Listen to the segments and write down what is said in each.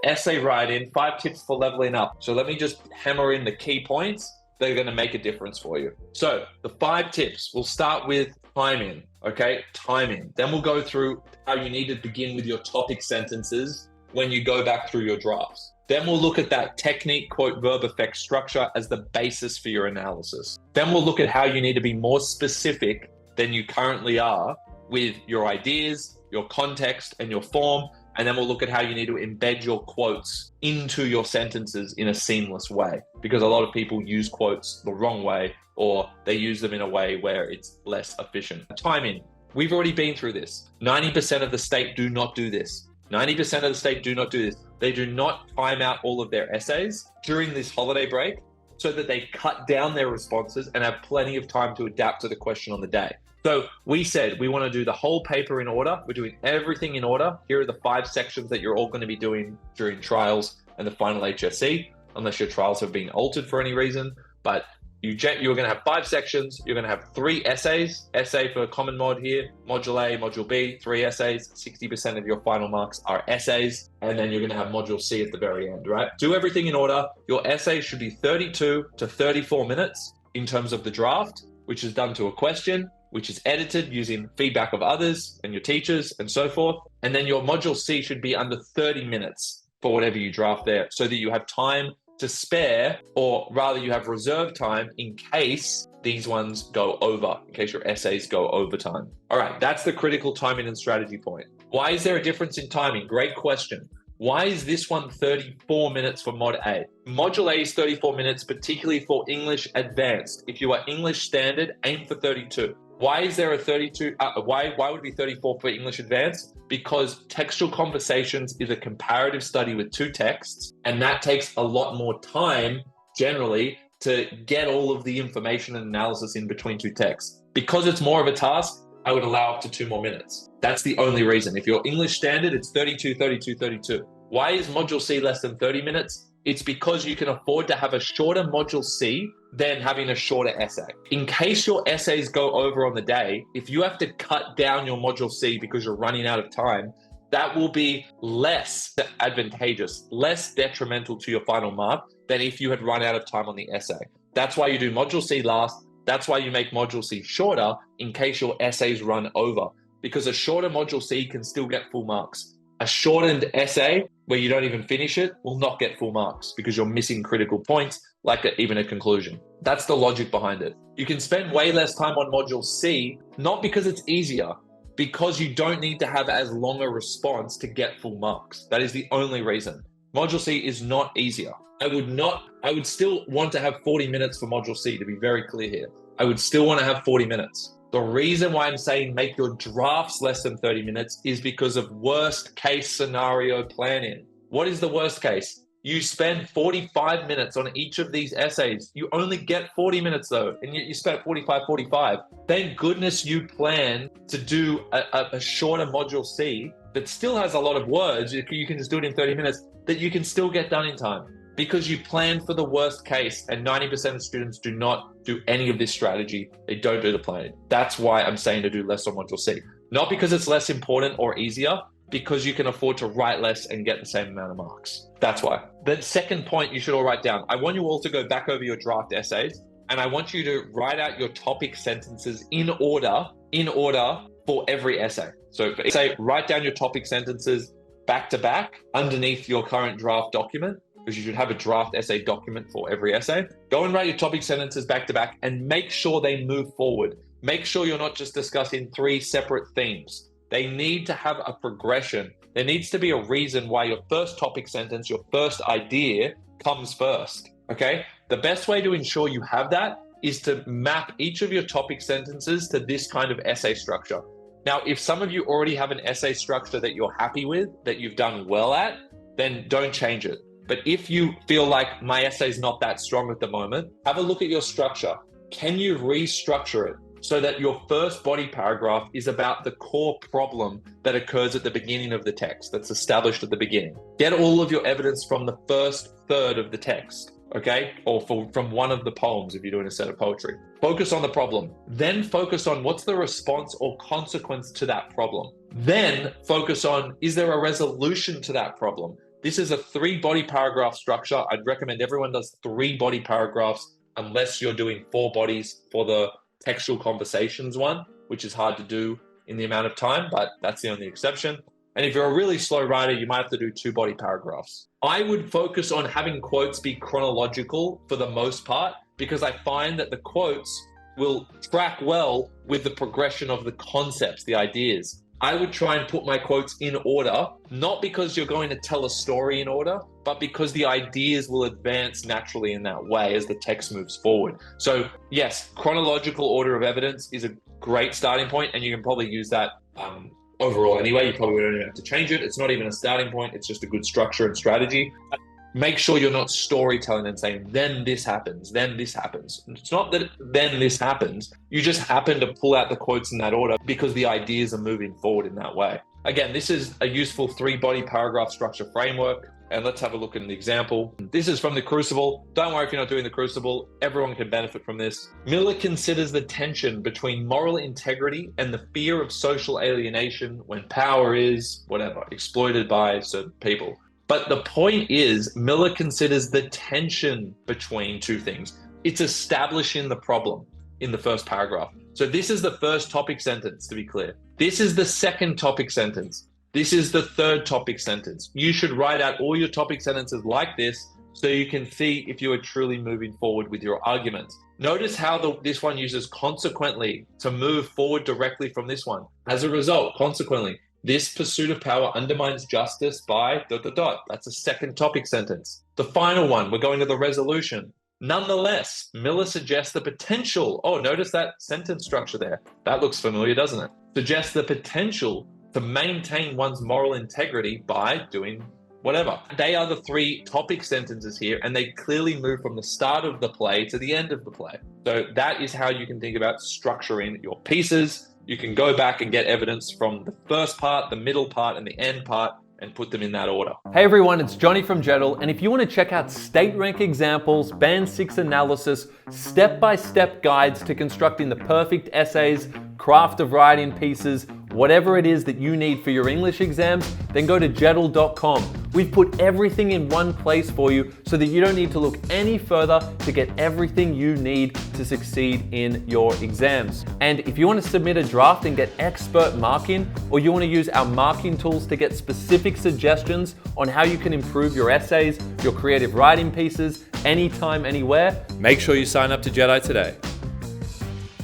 essay writing, 5 tips for leveling up. So let me just hammer in the key points that are going to make a difference for you. So the 5 tips, we'll start with timing, okay? Timing. Then we'll go through how you need to begin with your topic sentences when you go back through your drafts. Then we'll look at that technique, quote, verb, effect, structure as the basis for your analysis. Then we'll look at how you need to be more specific than you currently are with your ideas, your context, and your form. And then we'll look at how you need to embed your quotes into your sentences in a seamless way, because a lot of people use quotes the wrong way, or they use them in a way where it's less efficient. Timing. We've already been through this. 90% of the state do not do this. 90% of the state do not do this. They do not time out all of their essays during this holiday break so that they cut down their responses and have plenty of time to adapt to the question on the day. So we said we want to do the whole paper in order. We're doing everything in order. Here are the 5 sections that you're all going to be doing during trials and the final HSC, unless your trials have been altered for any reason. But you're going to have 5 sections. You're going to have 3 essays. Essay for common mod here, module A, module B, 3 essays. 60% of your final marks are essays. And then you're going to have module C at the very end, right? Do everything in order. Your essay should be 32 to 34 minutes in terms of the draft, which is done to a question, which is edited using feedback of others and your teachers and so forth. And then your module C should be under 30 minutes for whatever you draft there, so that you have time to spare, or rather you have reserved time in case these ones go over, in case your essays go over time. All right, that's the critical timing and strategy point. Why is there a difference in timing? Great question. Why is this one 34 minutes for Mod A? Module A is 34 minutes, particularly for English Advanced. If you are English Standard, aim for 32. Why is there a 32? Why would it be 34 for English Advanced? Because textual conversations is a comparative study with 2 texts, and that takes a lot more time generally to get all of the information and analysis in between 2 texts. Because it's more of a task, I would allow up to 2 more minutes. That's the only reason. If you're English Standard, it's 32, 32, 32. Why is Module C less than 30 minutes? It's because you can afford to have a shorter Module C than having a shorter essay. In case your essays go over on the day, if you have to cut down your Module C because you're running out of time, that will be less advantageous, less detrimental to your final mark than if you had run out of time on the essay. That's why you do Module C last. That's why you make Module C shorter in case your essays run over, because a shorter Module C can still get full marks. A shortened essay where you don't even finish it will not get full marks because you're missing critical points, like even a conclusion. That's the logic behind it. You can spend way less time on Module C, not because it's easier, because you don't need to have as long a response to get full marks. That is the only reason. Module C is not easier. I would still want to have 40 minutes for Module C, to be very clear here. I would still want to have 40 minutes. The reason why I'm saying make your drafts less than 30 minutes is because of worst case scenario planning. What is the worst case? You spend 45 minutes on each of these essays. You only get 40 minutes though, and you spent 45. Thank goodness you plan to do a shorter Module C that still has a lot of words. You can just do it in 30 minutes that you can still get done in time, because you plan for the worst case, and 90% of students do not do any of this strategy. They don't do the planning. That's why I'm saying to do less on Module C. Not because it's less important or easier, because you can afford to write less and get the same amount of marks. That's why. The second point you should all write down. I want you all to go back over your draft essays, and I want you to write out your topic sentences in order for every essay. So for essay, write down your topic sentences back to back underneath your current draft document, because you should have a draft essay document for every essay. Go and write your topic sentences back to back and make sure they move forward. Make sure you're not just discussing 3 separate themes. They need to have a progression. There needs to be a reason why your first topic sentence, your first idea comes first, okay? The best way to ensure you have that is to map each of your topic sentences to this kind of essay structure. Now, if some of you already have an essay structure that you're happy with, that you've done well at, then don't change it. But if you feel like my essay is not that strong at the moment, have a look at your structure. Can you restructure it so that your first body paragraph is about the core problem that occurs at the beginning of the text, that's established at the beginning? Get all of your evidence from the first third of the text, okay? Or from one of the poems if you're doing a set of poetry. Focus on the problem. Then focus on what's the response or consequence to that problem. Then focus on, is there a resolution to that problem? This is a 3-body paragraph structure. I'd recommend everyone does 3 body paragraphs unless you're doing 4 bodies for the textual conversations one, which is hard to do in the amount of time, but that's the only exception. And if you're a really slow writer, you might have to do 2 body paragraphs. I would focus on having quotes be chronological for the most part, because I find that the quotes will track well with the progression of the concepts, the ideas. I would try and put my quotes in order, not because you're going to tell a story in order, but because the ideas will advance naturally in that way as the text moves forward. So yes, chronological order of evidence is a great starting point, and you can probably use that overall anyway. You probably don't even have to change it. It's not even a starting point. It's just a good structure and strategy. Make sure you're not storytelling and saying, then this happens, then this happens. It's not that then this happens. You just happen to pull out the quotes in that order because the ideas are moving forward in that way. Again, this is a useful 3-body paragraph structure framework. And let's have a look at an example. This is from the Crucible. Don't worry if you're not doing the Crucible. Everyone can benefit from this. Miller considers the tension between moral integrity and the fear of social alienation when power is, whatever, exploited by certain people. But the point is, Miller considers the tension between 2 things. It's establishing the problem in the first paragraph. So this is the first topic sentence, to be clear. This is the second topic sentence. This is the third topic sentence. You should write out all your topic sentences like this so you can see if you are truly moving forward with your argument. Notice how this one uses consequently to move forward directly from this one. As a result, consequently, this pursuit of power undermines justice by ... That's a second topic sentence. The final one, we're going to the resolution. Nonetheless, Miller suggests the potential. Oh, notice that sentence structure there. That looks familiar, doesn't it? Suggests the potential to maintain one's moral integrity by doing whatever. They are the 3 topic sentences here, and they clearly move from the start of the play to the end of the play. So that is how you can think about structuring your pieces. You can go back and get evidence from the first part, the middle part, and the end part, and put them in that order. Hey everyone, it's Jonny from Jettle, and if you want to check out state rank examples, band 6 analysis, step-by-step guides to constructing the perfect essays, craft of writing pieces, whatever it is that you need for your English exams, then go to jettle.com. We've put everything in one place for you so that you don't need to look any further to get everything you need to succeed in your exams. And if you want to submit a draft and get expert marking, or you want to use our marking tools to get specific suggestions on how you can improve your essays, your creative writing pieces, anytime, anywhere, make sure you sign up to Jedi today.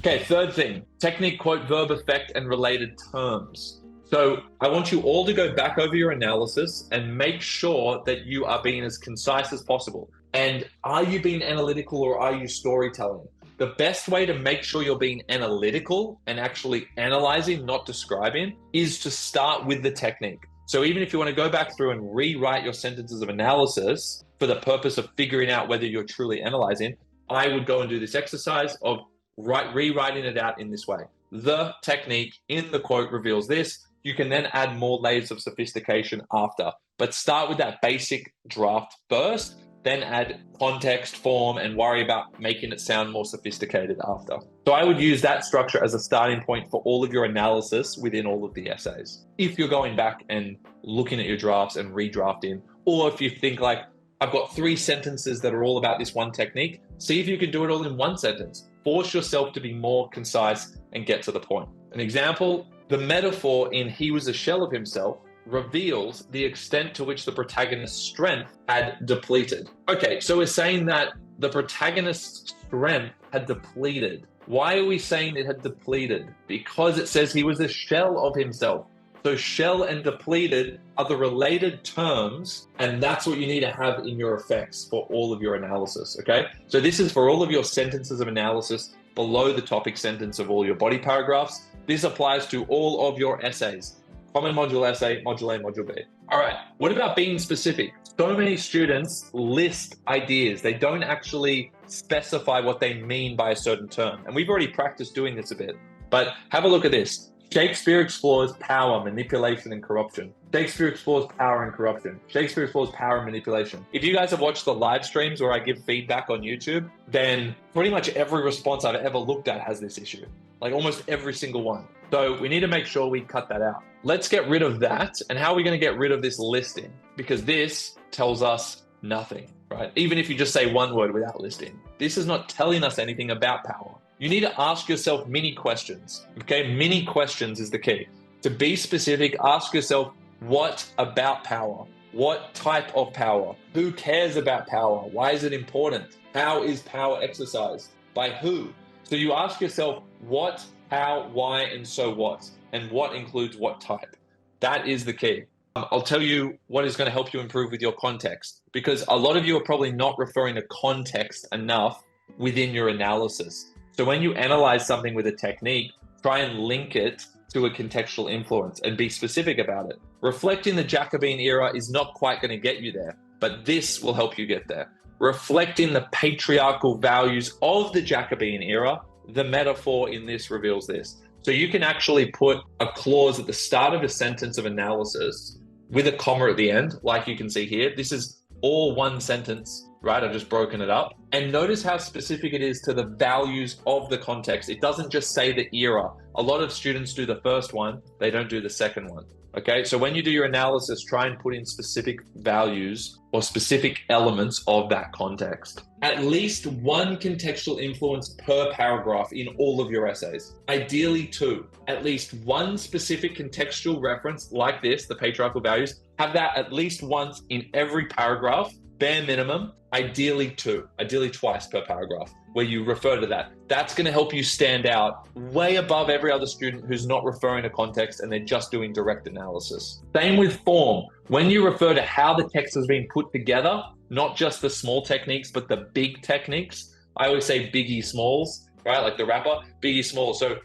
Okay, third thing, technique, quote, verb, effect, and related terms. So I want you all to go back over your analysis and make sure that you are being as concise as possible. And are you being analytical or are you storytelling? The best way to make sure you're being analytical and actually analyzing, not describing, is to start with the technique. So even if you want to go back through and rewrite your sentences of analysis for the purpose of figuring out whether you're truly analyzing, I would go and do this exercise of rewriting it out in this way. The technique in the quote reveals this. You can then add more layers of sophistication after, but start with that basic draft first, then add context, form, and worry about making it sound more sophisticated after. So I would use that structure as a starting point for all of your analysis within all of the essays. If you're going back and looking at your drafts and redrafting, or if you think like, I've got 3 sentences that are all about this one technique, see if you can do it all in one sentence. Force yourself to be more concise and get to the point. An example, the metaphor in He Was a Shell of Himself reveals the extent to which the protagonist's strength had depleted. Okay, so we're saying that the protagonist's strength had depleted. Why are we saying it had depleted? Because it says he was a shell of himself. So shell and depleted are the related terms, and that's what you need to have in your effects for all of your analysis, okay? So this is for all of your sentences of analysis below the topic sentence of all your body paragraphs. This applies to all of your essays. Common module essay, module A, module B. All right, what about being specific? So many students list ideas. They don't actually specify what they mean by a certain term. And we've already practiced doing this a bit, but have a look at this. Shakespeare explores power, manipulation, and corruption. Shakespeare explores power and corruption. Shakespeare explores power and manipulation. If you guys have watched the live streams where I give feedback on YouTube, then pretty much every response I've ever looked at has this issue. Like almost every single one. So we need to make sure we cut that out. Let's get rid of that. And how are we going to get rid of this listing? Because this tells us nothing, right? Even if you just say one word without listing, this is not telling us anything about power. You need to ask yourself mini questions, okay? Mini questions is the key. To be specific, ask yourself, what about power? What type of power? Who cares about power? Why is it important? How is power exercised? By who? So you ask yourself what, how, why, and so what, and what includes what type. That is the key. I'll tell you what is going to help you improve with your context, because a lot of you are probably not referring to context enough within your analysis. So when you analyze something with a technique, try and link it to a contextual influence and be specific about it. Reflecting the Jacobean era is not quite going to get you there, but this will help you get there. Reflecting the patriarchal values of the Jacobean era, the metaphor in this reveals this. So you can actually put a clause at the start of a sentence of analysis with a comma at the end, like you can see here. This is all one sentence, right? I've just broken it up. And notice how specific it is to the values of the context. It doesn't just say the era. A lot of students do the first one, they don't do the second one. Okay, so when you do your analysis, try and put in specific values or specific elements of that context. At least one contextual influence per paragraph in all of your essays. Ideally two. At least one specific contextual reference like this, the patriarchal values, have that at least once in every paragraph, bare minimum, ideally two, ideally twice per paragraph, where you refer to that. That's going to help you stand out way above every other student who's not referring to context and they're just doing direct analysis. Same with form. When you refer to how the text has been put together, not just the small techniques, but the big techniques. I always say biggie smalls, right? Like the rapper, biggie small. So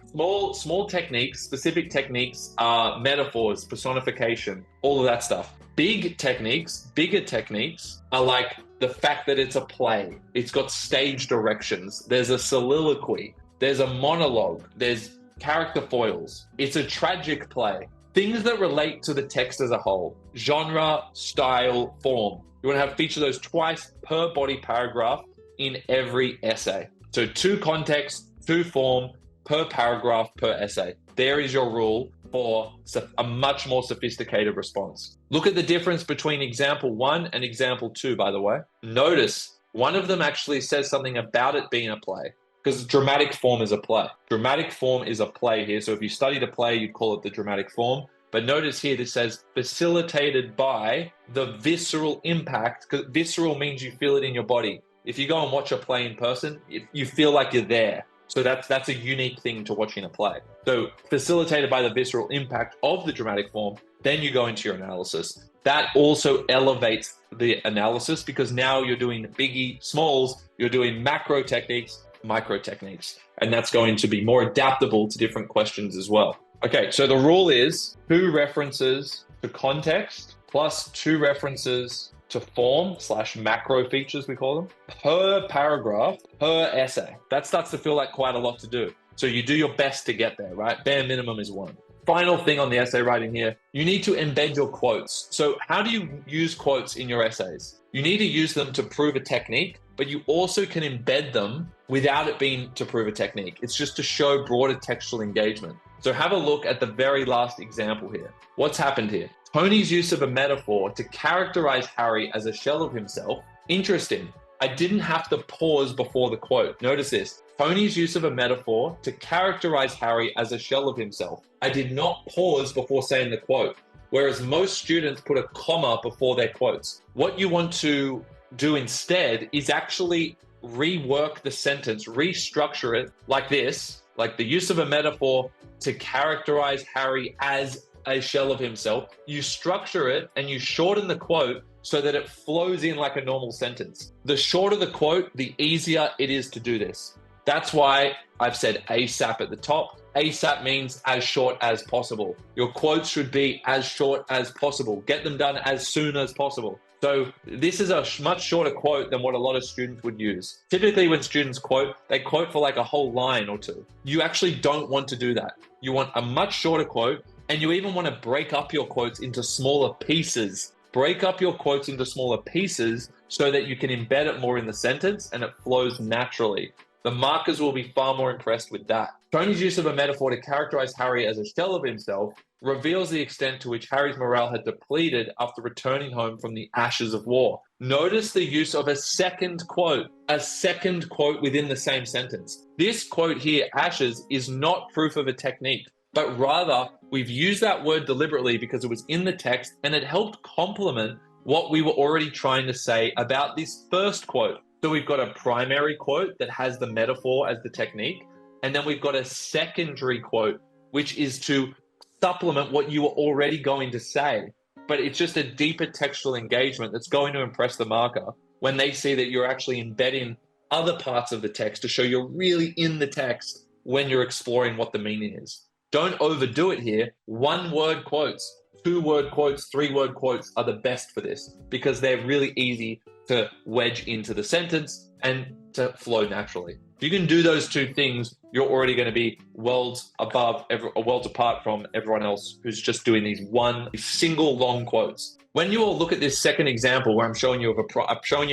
small techniques, specific techniques, metaphors, personification, all of that stuff. Big techniques, bigger techniques are like the fact that it's a play. It's got stage directions. There's a soliloquy. There's a monologue. There's character foils. It's a tragic play. Things that relate to the text as a whole. Genre, style, form. You want to have feature those twice per body paragraph in every essay. So 2 context, 2 form per paragraph per essay. There is your rule for a much more sophisticated response. Look at the difference between example 1 and example 2, by the way. Notice one of them actually says something about it being a play, because dramatic form is a play. Dramatic form is a play here. So if you studied a play, you'd call it the dramatic form. But notice here, this says facilitated by the visceral impact, because visceral means you feel it in your body. If you go and watch a play in person, you feel like you're there. So that's a unique thing to watching a play. So facilitated by the visceral impact of the dramatic form, then you go into your analysis. That also elevates the analysis, because now you're doing biggie smalls, you're doing macro techniques, micro techniques, and that's going to be more adaptable to different questions as well. Okay, so the rule is 2 references to context plus 2 references to form / macro features, we call them, per paragraph, per essay. That starts to feel like quite a lot to do. So you do your best to get there, right? Bare minimum is 1. Final thing on the essay writing here, you need to embed your quotes. So how do you use quotes in your essays? You need to use them to prove a technique, but you also can embed them without it being to prove a technique. It's just to show broader textual engagement. So have a look at the very last example here. What's happened here? Tony's use of a metaphor to characterize Harry as a shell of himself. Interesting. I didn't have to pause before the quote. Notice this. Tony's use of a metaphor to characterize Harry as a shell of himself. I did not pause before saying the quote, whereas most students put a comma before their quotes. What you want to do instead is actually rework the sentence, restructure it like this, like the use of a metaphor to characterize Harry as a shell of himself. You structure it and you shorten the quote so that it flows in like a normal sentence. The shorter the quote, the easier it is to do this. That's why I've said ASAP at the top. ASAP means as short as possible. Your quotes should be as short as possible. Get them done as soon as possible. So this is a much shorter quote than what a lot of students would use. Typically when students quote, they quote for like a whole line or 2. You actually don't want to do that. You want a much shorter quote, and you even want to break up your quotes into smaller pieces. Break up your quotes into smaller pieces so that you can embed it more in the sentence and it flows naturally. The markers will be far more impressed with that. Tony's use of a metaphor to characterize Harry as a shell of himself reveals the extent to which Harry's morale had depleted after returning home from the ashes of war. Notice the use of a second quote within the same sentence. This quote here, ashes, is not proof of a technique, but rather we've used that word deliberately because it was in the text and it helped complement what we were already trying to say about this first quote. So we've got a primary quote that has the metaphor as the technique, and then we've got a secondary quote, which is to supplement what you were already going to say. But it's just a deeper textual engagement that's going to impress the marker when they see that you're actually embedding other parts of the text to show you're really in the text when you're exploring what the meaning is. Don't overdo it here. 1-word quotes, 2-word quotes, 3-word quotes are the best for this because they're really easy to wedge into the sentence and to flow naturally. If you can do those two things, you're already going to be worlds apart from everyone else who's just doing these one single long quotes. When you all look at this second example where I'm showing you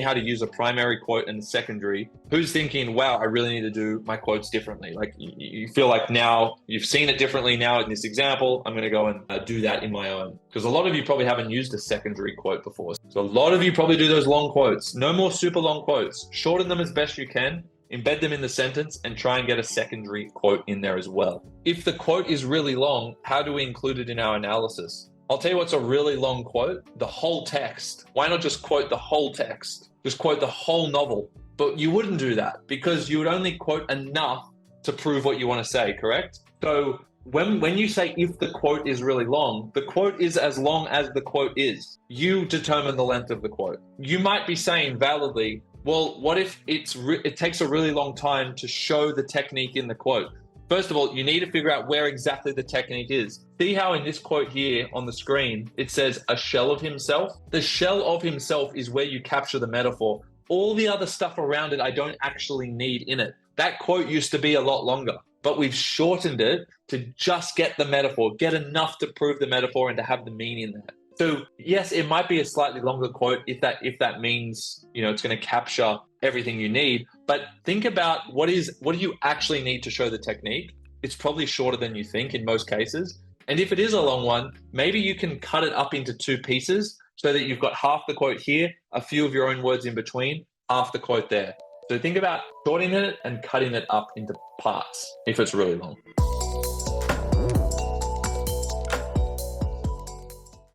how to use a primary quote and a secondary, who's thinking, wow, I really need to do my quotes differently? Like you feel like now you've seen it differently now in this example, I'm going to go and do that in my own. Because a lot of you probably haven't used a secondary quote before. So a lot of you probably do those long quotes. No more super long quotes. Shorten them as best you can. Embed them in the sentence and try and get a secondary quote in there as well. If the quote is really long, how do we include it in our analysis? I'll tell you what's a really long quote, the whole text. Why not just quote the whole text? Just quote the whole novel. But you wouldn't do that because you would only quote enough to prove what you want to say, correct? So when you say if the quote is really long, the quote is as long as the quote is. You determine the length of the quote. You might be saying validly, well, what if it takes a really long time to show the technique in the quote? First of all, you need to figure out where exactly the technique is. See how in this quote here on the screen, it says a shell of himself? The shell of himself is where you capture the metaphor. All the other stuff around it, I don't actually need in it. That quote used to be a lot longer, but we've shortened it to just get the metaphor, get enough to prove the metaphor and to have the meaning there. So yes, it might be a slightly longer quote if that means, it's going to capture everything you need. But think about what do you actually need to show the technique? It's probably shorter than you think in most cases. And if it is a long one, maybe you can cut it up into 2 pieces so that you've got half the quote here, a few of your own words in between, half the quote there. So think about shortening it and cutting it up into parts if it's really long.